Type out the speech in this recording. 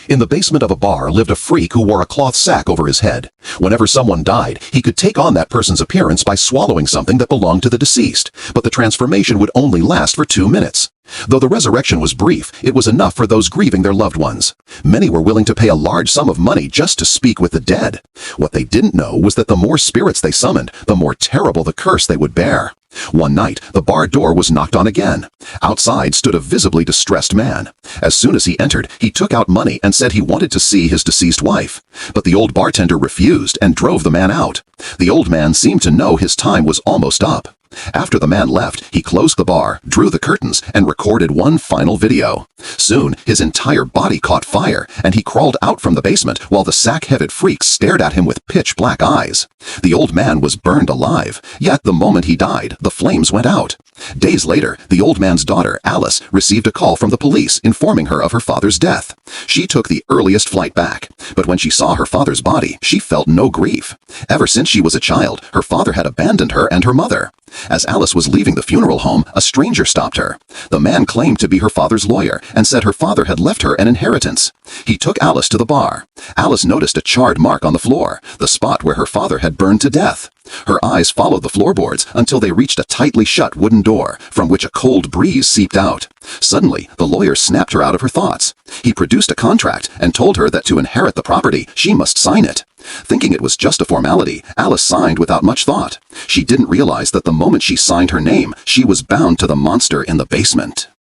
In the basement of a bar lived a freak who wore a cloth sack over his head. Whenever someone died, he could take on that person's appearance by swallowing something that belonged to the deceased, but the transformation would only last for 2 minutes. Though the resurrection was brief, it was enough for those grieving their loved ones. Many were willing to pay a large sum of money just to speak with the dead. What they didn't know was that the more spirits they summoned, the more terrible the curse they would bear. One night, the bar door was knocked on again. Outside stood a visibly distressed man. As soon as he entered, he took out money and said he wanted to see his deceased wife. But the old bartender refused and drove the man out. The old man seemed to know his time was almost up. After the man left, he closed the bar, drew the curtains, and recorded one final video. Soon, his entire body caught fire, and he crawled out from the basement while the sack-headed freak stared at him with pitch-black eyes. The old man was burned alive, yet the moment he died, the flames went out. Days later, the old man's daughter, Alice, received a call from the police informing her of her father's death. She took the earliest flight back, but when she saw her father's body, she felt no grief. Ever since she was a child, her father had abandoned her and her mother. As Alice was leaving the funeral home, a stranger stopped her. The man claimed to be her father's lawyer and said her father had left her an inheritance. He took Alice to the bar. Alice noticed a charred mark on the floor, the spot where her father had burned to death. Her eyes followed the floorboards until they reached a tightly shut wooden door, from which a cold breeze seeped out. Suddenly, the lawyer snapped her out of her thoughts. He produced a contract and told her that to inherit the property, she must sign it. Thinking it was just a formality, Alice signed without much thought. She didn't realize that the moment she signed her name, she was bound to the monster in the basement.